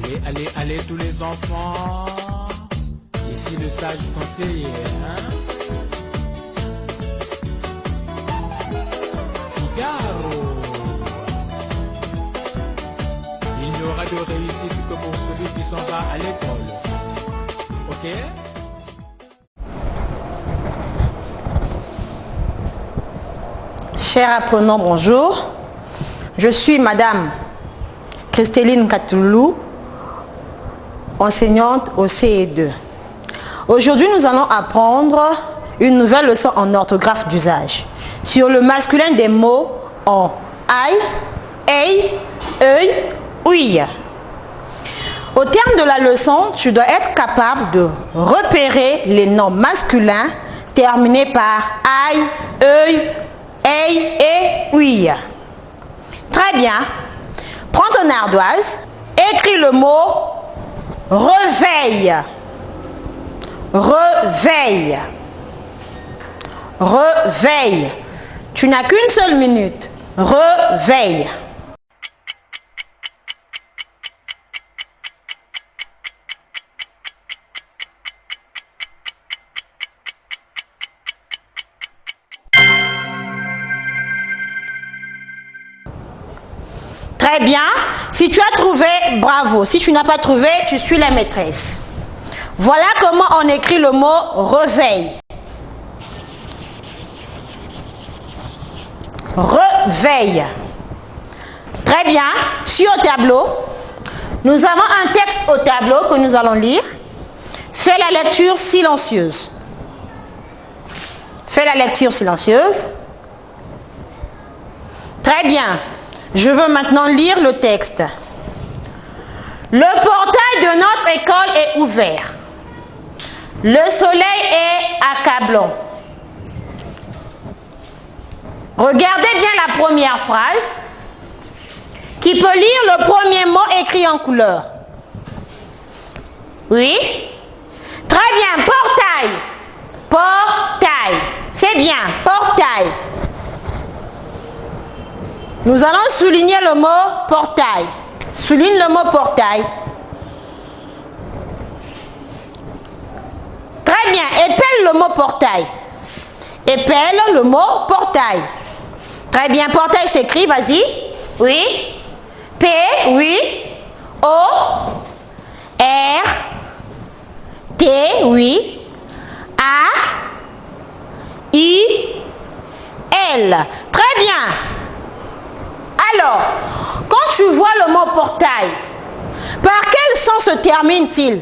Allez, tous les enfants. Ici le sage conseiller, hein? Figaro. Il n'y aura de réussite que pour celui qui s'en va à l'école. Ok? Chers apprenants, bonjour. Je suis Madame Christeline Katoulou, enseignante au CE2. Aujourd'hui, nous allons apprendre une nouvelle leçon en orthographe d'usage sur le masculin des mots en aïe, ei, œil, ouïe. Au terme de la leçon, tu dois être capable de repérer les noms masculins terminés par aïe, œil, ei et ouïe. Très bien. Prends ton ardoise, écris le mot réveil. Réveil. Réveil. Tu n'as qu'une seule minute. Réveil. Très bien. Si tu as trouvé, bravo. Si tu n'as pas trouvé, tu suis la maîtresse. Voilà comment on écrit le mot réveil. Réveil. Très bien. Sur au tableau, nous avons un texte au tableau que nous allons lire. Fais la lecture silencieuse. Fais la lecture silencieuse. Très bien. Je veux maintenant lire le texte. Le portail de notre école est ouvert. Le soleil est accablant. Regardez bien la première phrase. Qui peut lire le premier mot écrit en couleur? Oui? Très bien, portail. Portail. C'est bien, portail. Nous allons souligner le mot portail. Souligne le mot portail. Très bien. Épelle le mot portail. Épelle le mot portail. Très bien. Portail s'écrit, vas-y. Oui. P, oui. O, R, T, oui. A, I, L. Très bien. Alors, quand tu vois le mot portail, par quel son se termine-t-il?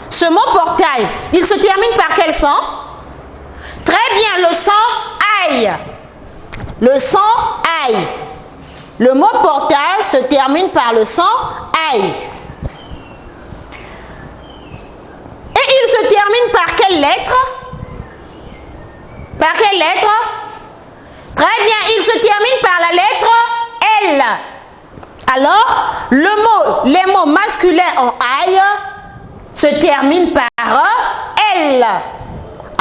Ce mot portail, il se termine par quel son? Très bien, le son aïe. Le son aïe. Le mot portail se termine par le son aïe. Et il se termine par quelle lettre? Par quelle lettre? Très bien, il se termine par la lettre L. Alors, les mots masculins en aïe se terminent par L.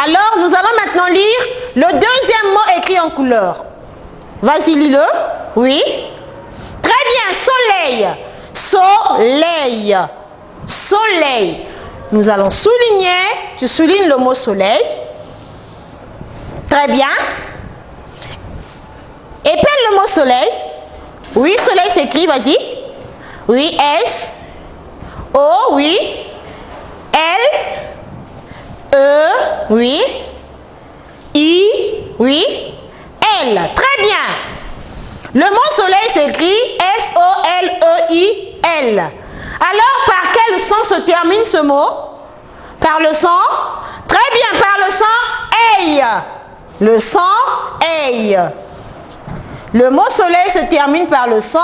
Alors, nous allons maintenant lire le deuxième mot écrit en couleur. Vas-y, lis-le. Oui. Très bien, soleil. Soleil. Soleil. Nous allons souligner. Tu soulignes le mot soleil. Très bien. Épelle le mot soleil. Oui, soleil s'écrit, vas-y. Oui, S. O, oui. L. E, oui. I, oui. L. Très bien. Le mot soleil s'écrit S-O-L-E-I-L. Alors, par quel son se termine ce mot? Par le son? Très bien, par le son EI. Le son EI. Le mot soleil se termine par le son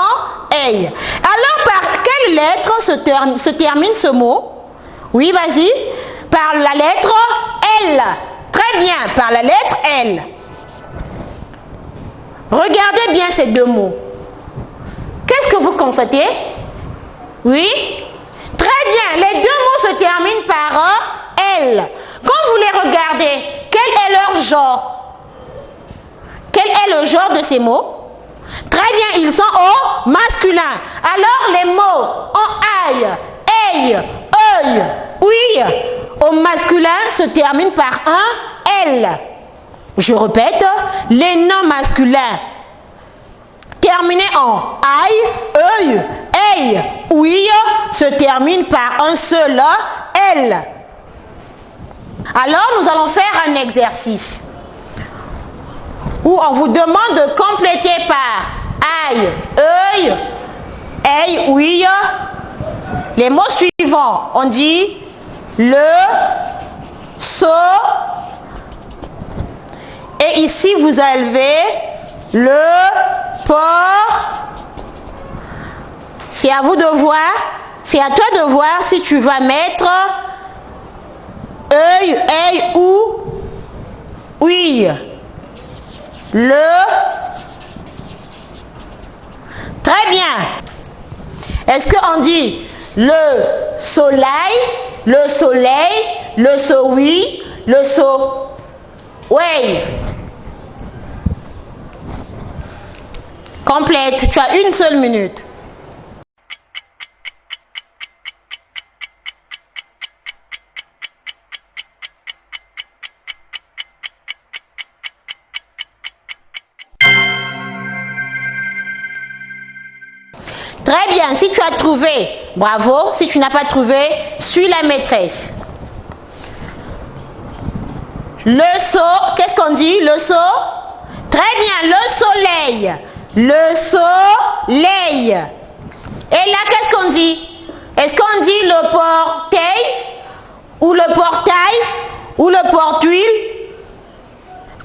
EI. Alors, par quelle lettre se termine ce mot? Oui, vas-y. Par la lettre L. Très bien, par la lettre L. Regardez bien ces deux mots. Qu'est-ce que vous constatez? Oui? Très bien, les deux mots se terminent par L. Quand vous les regardez, quel est leur genre? Quel est le genre de ces mots? Très bien, ils sont au masculin. Alors les mots en aïe, aïe, œil, oui, au masculin se terminent par un L. Je répète, les noms masculins terminés en aïe, œil, aïe, oui se terminent par un seul L. Alors nous allons faire un exercice où on vous demande de compléter par aïe, œil, aïe, oui les mots suivants. On dit le, so, et ici vous avez le, port. C'est à vous de voir, c'est à toi de voir si tu vas mettre œil, aïe ou oui. Le. Très bien. Est-ce qu'on dit le soleil, le soleil, le soleil? Complète, tu as une seule minute. Très bien, si tu as trouvé, bravo. Si tu n'as pas trouvé, suis la maîtresse. Le so, qu'est-ce qu'on dit? Le so? Très bien, le soleil. Le soleil. Et là, qu'est-ce qu'on dit? Est-ce qu'on dit le portail? Ou le portail? Ou le porte-huile?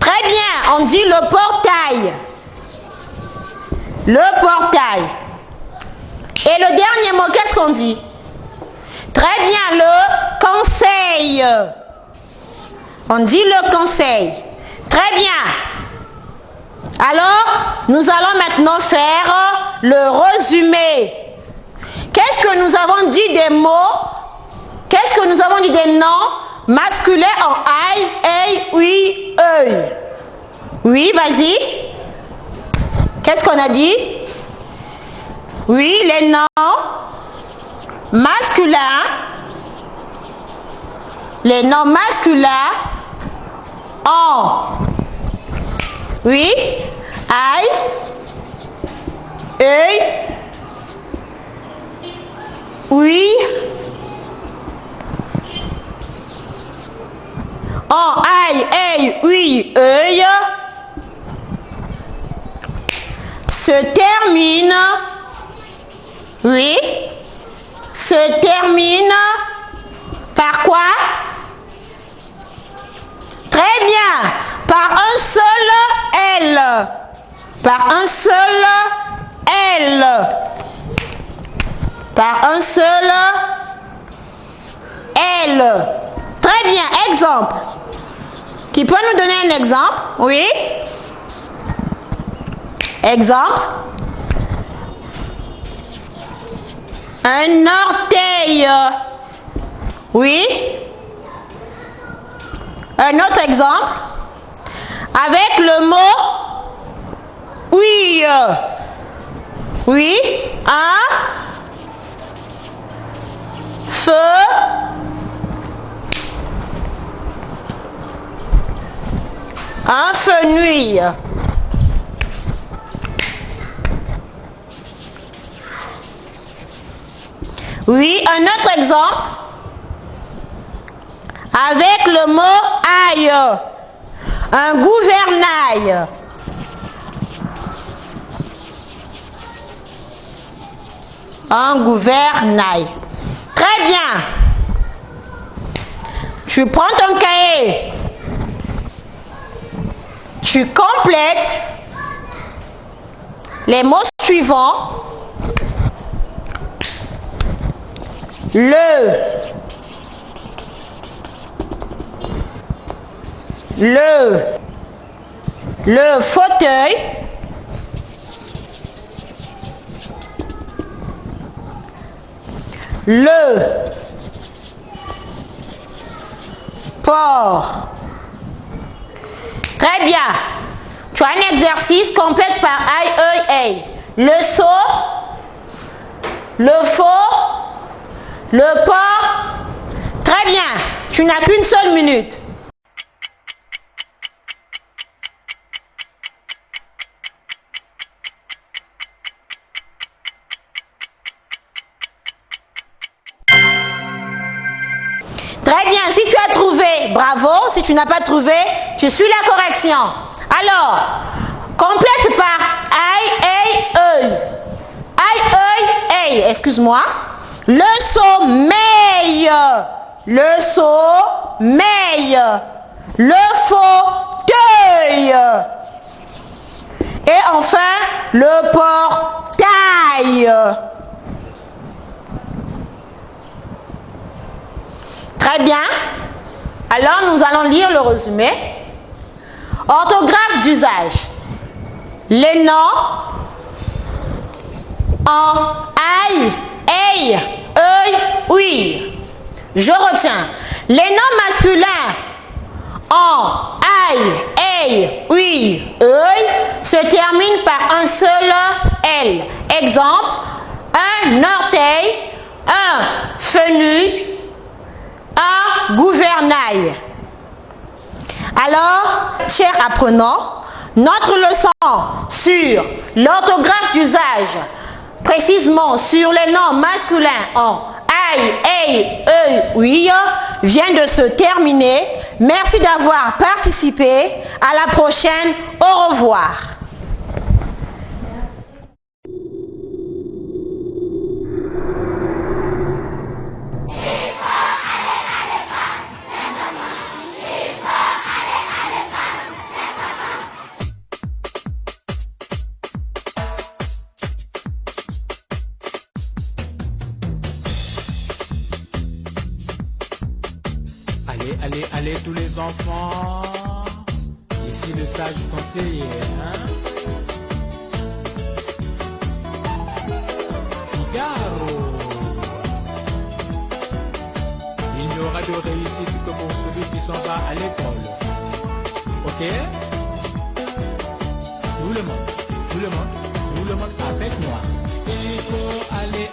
Très bien, on dit le portail. Le portail. Et le dernier mot, qu'est-ce qu'on dit? Très bien, le conseil. On dit le conseil. Très bien. Alors, nous allons maintenant faire le résumé. Qu'est-ce que nous avons dit des mots? Qu'est-ce que nous avons dit des noms masculins en aïe, aïe, oui, œil? Oui, vas-y. Qu'est-ce qu'on a dit? Oui, les noms masculins. Les noms masculins en oui, aïe, œil, oui, en aïe, œil, oui, œil, se termine, oui, se termine par quoi? Très bien, par un seul L. Par un seul L. Par un seul L. Très bien, exemple. Qui peut nous donner un exemple? Oui. Exemple. Un orteil. Oui. Un autre exemple. Avec le mot oui. Oui. Un feu. Un feu nuit. Oui, un autre exemple. Avec le mot aïe. Un gouvernail. Un gouvernail. Très bien. Tu prends ton cahier. Tu complètes les mots suivants. Le fauteuil. Le porc. Très bien. Tu as un exercice, complète par I, E, A. Le saut, le faux, le port. Très bien, tu n'as qu'une seule minute. Très bien, si tu as trouvé, bravo. Si tu n'as pas trouvé, tu suis la correction. Alors, complète par I, A, excuse-moi. Le sommeil, le sommeil, le fauteuil. Et enfin, le portail. Très bien. Alors, nous allons lire le résumé. Orthographe d'usage. Les noms en aïe, aïe, œil, oui. Je retiens. Les noms masculins en aïe, aïe, oui, œil se terminent par un seul L. Exemple, un orteil, un fenouil, un gouvernail. Alors, chers apprenants, notre leçon sur l'orthographe d'usage, précisément sur les noms masculins en aïe, aïe, œil, oui, vient de se terminer. Merci d'avoir participé. À la prochaine. Au revoir. Allez, allez, allez tous les enfants. Ici le sage conseiller, hein? Figaro. Il n'y aura de réussite que pour celui qui s'en va à l'école. Ok? Tout le monde, tout le monde, tout le monde avec moi. Il faut aller